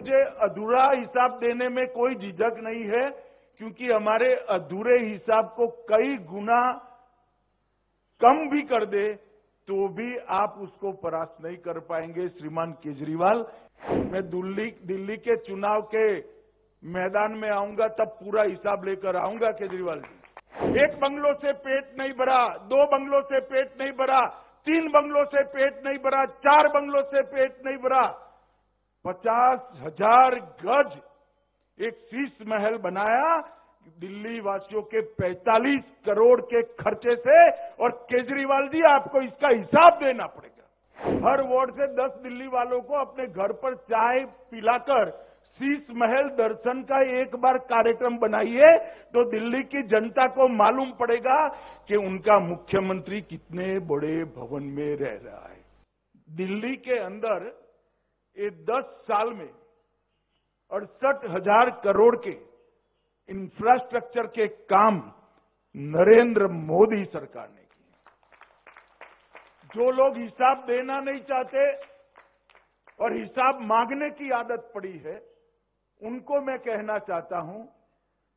मुझे अधूरा हिसाब देने में कोई झिझक नहीं है, क्योंकि हमारे अधूरे हिसाब को कई गुना कम भी कर दे तो भी आप उसको परास्त नहीं कर पाएंगे श्रीमान केजरीवाल। मैं दिल्ली के चुनाव के मैदान में आऊंगा तब पूरा हिसाब लेकर आऊंगा केजरीवाल जी। एक बंगलों से पेट नहीं भरा, 2 बंगलों से पेट नहीं भरा, 3 बंगलों से पेट नहीं भरा, 4 बंगलों से पेट नहीं भरा, 50,000 गज एक शीश महल बनाया दिल्ली वासियों के 45 करोड़ के खर्चे से। और केजरीवाल जी आपको इसका हिसाब देना पड़ेगा। हर वार्ड से 10 दिल्ली वालों को अपने घर पर चाय पिलाकर शीश महल दर्शन का एक बार कार्यक्रम बनाइए तो दिल्ली की जनता को मालूम पड़ेगा कि उनका मुख्यमंत्री कितने बड़े भवन में रह रहा है। दिल्ली के अंदर ये 10 साल में 68,000 करोड़ के इंफ्रास्ट्रक्चर के काम नरेंद्र मोदी सरकार ने किए। जो लोग हिसाब देना नहीं चाहते और हिसाब मांगने की आदत पड़ी है, उनको मैं कहना चाहता हूं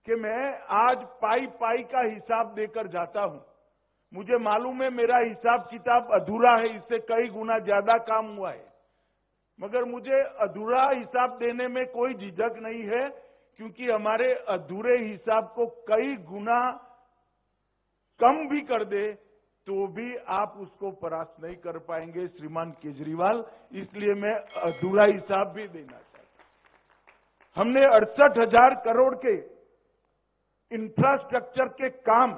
कि मैं आज पाई पाई का हिसाब देकर जाता हूं। मुझे मालूम है मेरा हिसाब किताब अधूरा है, इससे कई गुना ज्यादा काम हुआ है, मगर मुझे अधूरा हिसाब देने में कोई झिझक नहीं है, क्योंकि हमारे अधूरे हिसाब को कई गुना कम भी कर दे तो भी आप उसको परास्त नहीं कर पाएंगे श्रीमान केजरीवाल। इसलिए मैं अधूरा हिसाब भी देना चाहता हूं। हमने 68,000 करोड़ के इंफ्रास्ट्रक्चर के काम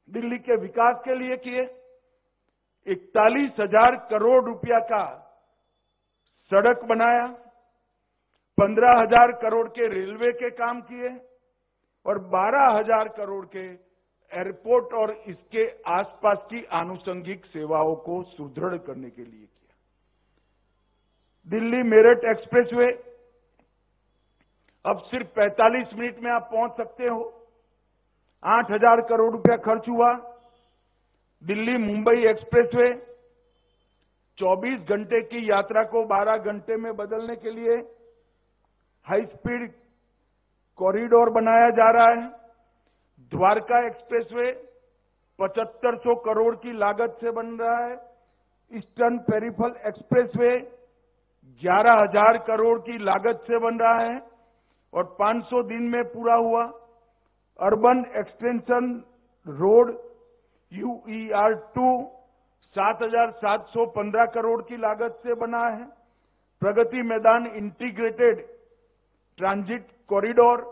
दिल्ली के विकास के लिए किए। 41,000 करोड़ रुपया का सड़क बनाया, 15,000 करोड़ के रेलवे के काम किए और 12,000 करोड़ के एयरपोर्ट और इसके आसपास की आनुषंगिक सेवाओं को सुदृढ़ करने के लिए किया। दिल्ली मेरठ एक्सप्रेसवे अब सिर्फ 45 मिनट में आप पहुंच सकते हो। 8,000 करोड़ रुपया खर्च हुआ। दिल्ली मुंबई एक्सप्रेसवे 24 घंटे की यात्रा को 12 घंटे में बदलने के लिए हाई स्पीड कॉरिडोर बनाया जा रहा है। द्वारका एक्सप्रेसवे 7500 करोड़ की लागत से बन रहा है। ईस्टर्न पेरिफेरल एक्सप्रेसवे 11,000 करोड़ की लागत से बन रहा है और 500 दिन में पूरा हुआ। Urban extension road UER2 7,715 crore की लागत से बना है। Pragati Maidan integrated transit corridor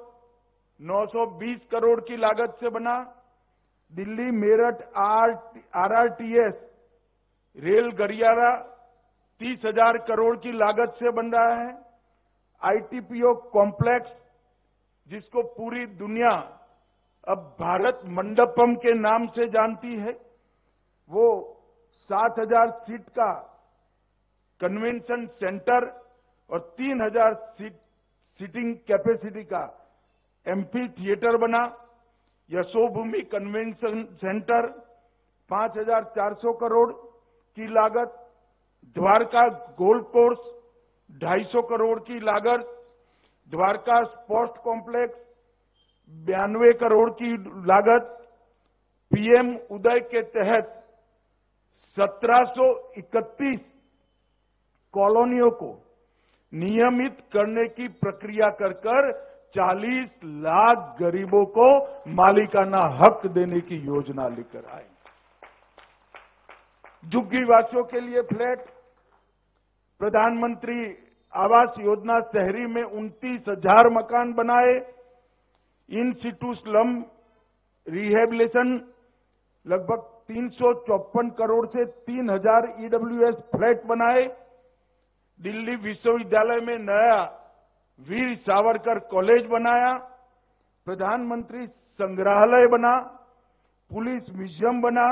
920 crore की लागत से बना। दिल्ली मेरठ RRTS रेल गलियारा 30,000 करोड़ की लागत से बन रहा है। ITPO कॉम्प्लेक्स, जिसको पूरी दुनिया अब भारत मंडपम के नाम से जानती है, वो 7,000 सीट का कन्वेंशन सेंटर और 3,000 सीटिंग कैपेसिटी का एम्फी थिएटर बना। यशोभूमि कन्वेंशन सेंटर 5,400 करोड़ की लागत। द्वारका गोल्फ कोर्स 250 करोड़ की लागत। द्वारका स्पोर्ट्स कॉम्प्लेक्स 92 करोड़ की लागत। PM उदय के तहत 1731 कॉलोनियों को नियमित करने की प्रक्रिया कर 40 लाख गरीबों को मालिकाना हक देने की योजना लेकर आए। झुग्गी वासियों के लिए फ्लैट, प्रधानमंत्री आवास योजना शहरी में 29,000 मकान बनाए। इन सिटू स्लम रिहेबिलिटेशन लगभग 354 करोड़ से 3,000 EWS फ्लैट बनाए। दिल्ली विश्वविद्यालय में नया वीर सावरकर कॉलेज बनाया। प्रधानमंत्री संग्रहालय बना। पुलिस म्यूजियम बना।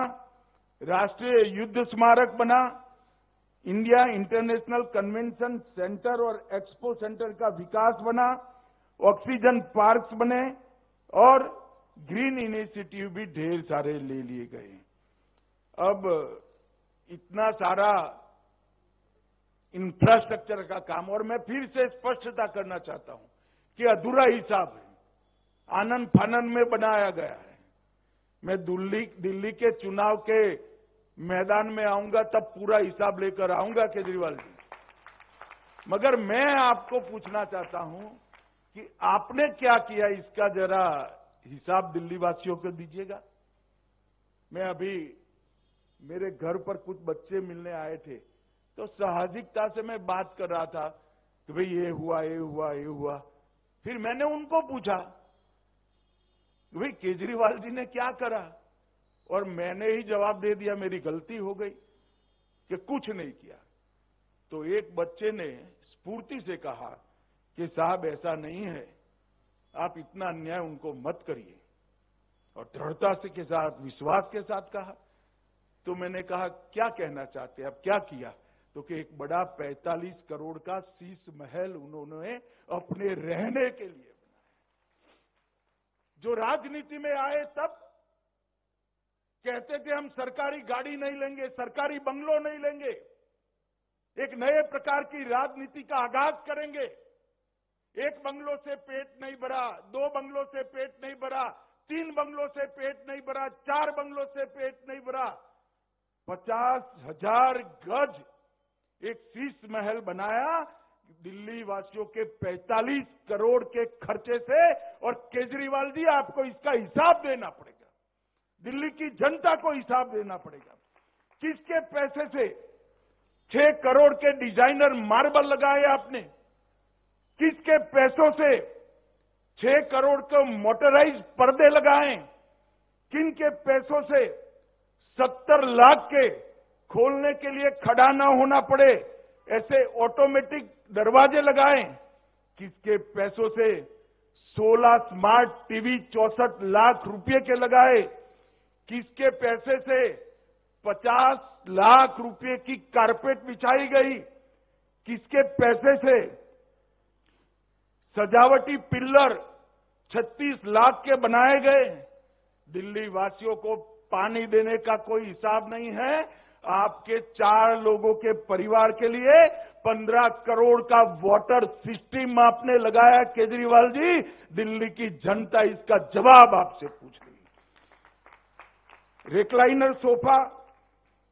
राष्ट्रीय युद्ध स्मारक बना। इंडिया इंटरनेशनल कन्वेंशन सेंटर और एक्सपो सेंटर का विकास बना। ऑक्सीजन पार्क्स बने और ग्रीन इनिशिएटिव भी ढेर सारे ले लिए गए। अब इतना सारा इंफ्रास्ट्रक्चर का काम, और मैं फिर से स्पष्टता करना चाहता हूं कि अधूरा हिसाब है, आनन फानन में बनाया गया है। मैं दिल्ली के चुनाव के मैदान में आऊंगा तब पूरा हिसाब लेकर आऊंगा केजरीवाल जी, मगर मैं आपको पूछना चाहता हूं कि आपने क्या किया, इसका जरा हिसाब दिल्ली वासियों को दीजिएगा। मैं अभी मेरे घर पर कुछ बच्चे मिलने आए थे, तो साहसिकता से मैं बात कर रहा था कि भाई ये हुआ ये हुआ ये हुआ। फिर मैंने उनको पूछा कि भाई केजरीवाल जी ने क्या करा, और मैंने ही जवाब दे दिया मेरी गलती हो गई कि कुछ नहीं किया। तो एक बच्चे ने स्फूर्ति से कहा कि साहब ऐसा नहीं है, आप इतना अन्याय उनको मत करिए, और दृढ़ता से के साथ विश्वास के साथ कहा। तो मैंने कहा क्या कहना चाहते हैं, अब क्या किया? तो कि एक बड़ा 45 करोड़ का शीश महल उन्होंने अपने रहने के लिए बनाया। जो राजनीति में आए तब कहते थे हम सरकारी गाड़ी नहीं लेंगे, सरकारी बंगलो नहीं लेंगे, एक नए प्रकार की राजनीति का आगाज करेंगे। एक बंगलों से पेट नहीं भरा, 2 बंगलों से पेट नहीं भरा, 3 बंगलों से पेट नहीं भरा, 4 बंगलों से पेट नहीं भरा, 50,000 गज एक शीश महल बनाया दिल्ली वासियों के 45 करोड़ के खर्चे से। और केजरीवाल जी आपको इसका हिसाब देना पड़ेगा, दिल्ली की जनता को हिसाब देना पड़ेगा। किसके पैसे से 6 करोड़ के डिजाइनर मार्बल लगाए आपने? किसके पैसों से 6 करोड़ के मोटराइज पर्दे लगाए? किनके पैसों से 70 लाख के खोलने के लिए खड़ा ना होना पड़े ऐसे ऑटोमेटिक दरवाजे लगाए? किसके पैसों से 16 स्मार्ट टीवी 64 लाख रुपए के लगाए? किसके पैसे से 50 लाख रुपए की कारपेट बिछाई गई? किसके पैसे से सजावटी पिल्लर 36 लाख के बनाए गए? दिल्ली वासियों को पानी देने का कोई हिसाब नहीं है। आपके 4 लोगों के परिवार के लिए 15 करोड़ का वाटर सिस्टम आपने लगाया केजरीवाल जी। दिल्ली की जनता इसका जवाब आपसे पूछ रही है। रिक्लाइनर सोफा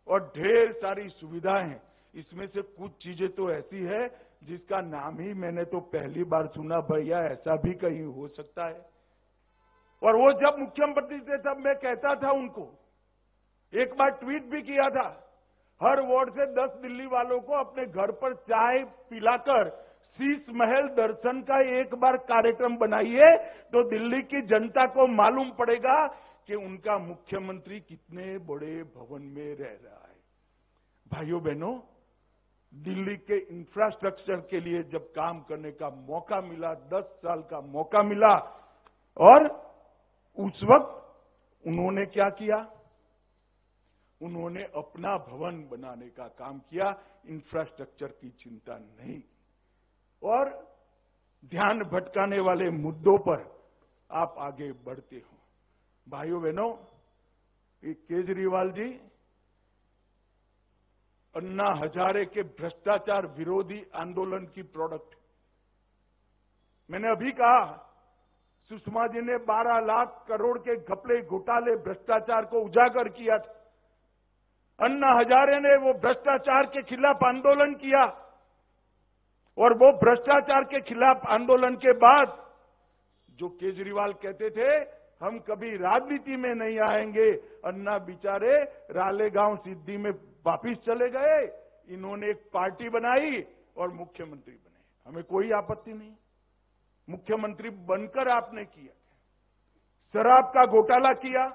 और ढेर सारी सुविधाएं हैं, इसमें से कुछ चीजें तो ऐसी है जिसका नाम ही मैंने तो पहली बार सुना, भैया ऐसा भी कहीं हो सकता है। और वो जब मुख्यमंत्री थे तब मैं कहता था उनको, एक बार ट्वीट भी किया था, हर वार्ड से 10 दिल्ली वालों को अपने घर पर चाय पिलाकर शीश महल दर्शन का एक बार कार्यक्रम बनाइए, तो दिल्ली की जनता को मालूम पड़ेगा कि उनका मुख्यमंत्री कितने बड़े भवन में रह रहा है। भाइयों बहनों, दिल्ली के इंफ्रास्ट्रक्चर के लिए जब काम करने का मौका मिला, 10 साल का मौका मिला, और उस वक्त उन्होंने क्या किया? उन्होंने अपना भवन बनाने का काम किया, इंफ्रास्ट्रक्चर की चिंता नहीं। और ध्यान भटकाने वाले मुद्दों पर आप आगे बढ़ते हो। भाइयों बहनों, केजरीवाल जी अन्ना हजारे के भ्रष्टाचार विरोधी आंदोलन की प्रोडक्ट। मैंने अभी कहा, सुषमा जी ने 12 लाख करोड़ के घपले घोटाले भ्रष्टाचार को उजागर किया था। अन्ना हजारे ने वो भ्रष्टाचार के खिलाफ आंदोलन किया, और वो भ्रष्टाचार के खिलाफ आंदोलन के बाद जो केजरीवाल कहते थे हम कभी राजनीति में नहीं आएंगे, अन्ना बेचारे रालेगांव सिद्धि में वापिस चले गए। इन्होंने एक पार्टी बनाई और मुख्यमंत्री बने, हमें कोई आपत्ति नहीं, मुख्यमंत्री बनकर आपने किया। शराब का घोटाला किया,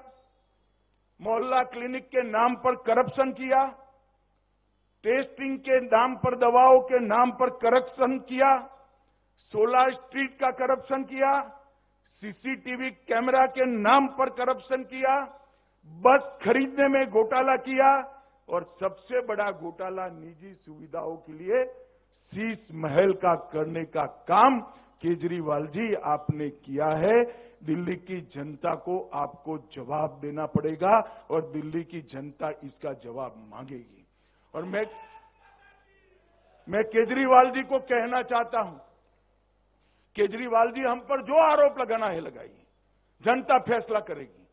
मोहल्ला क्लिनिक के नाम पर करप्शन किया, टेस्टिंग के नाम पर दवाओं के नाम पर करप्शन किया, 16 स्ट्रीट का करप्शन किया, सीसीटीवी कैमरा के नाम पर करप्शन किया, बस खरीदने में घोटाला किया, और सबसे बड़ा घोटाला निजी सुविधाओं के लिए शीश महल का करने का काम केजरीवाल जी आपने किया है। दिल्ली की जनता को आपको जवाब देना पड़ेगा, और दिल्ली की जनता इसका जवाब मांगेगी। और मैं मैं केजरीवाल जी को कहना चाहता हूं, केजरीवाल जी हम पर जो आरोप लगाना है लगाइए, जनता फैसला करेगी,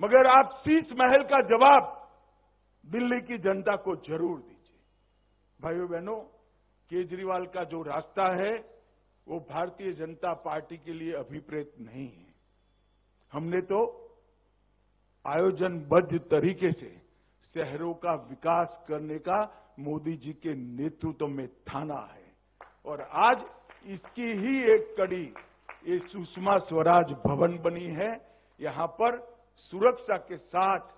मगर आप शीश महल का जवाब दिल्ली की जनता को जरूर दीजिए। भाइयों बहनों, केजरीवाल का जो रास्ता है वो भारतीय जनता पार्टी के लिए अभिप्रेत नहीं है। हमने तो आयोजनबद्ध तरीके से शहरों का विकास करने का मोदी जी के नेतृत्व में ठाना है और आज इसकी ही एक कड़ी ये सुषमा स्वराज भवन बनी है। यहां पर सुरक्षा के साथ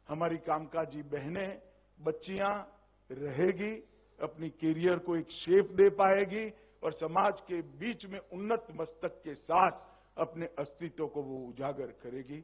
हमारी कामकाजी बहनें, बच्चियां रहेगी, अपनी कैरियर को एक शेप दे पाएगी और समाज के बीच में उन्नत मस्तक के साथ अपने अस्तित्व को वो उजागर करेगी।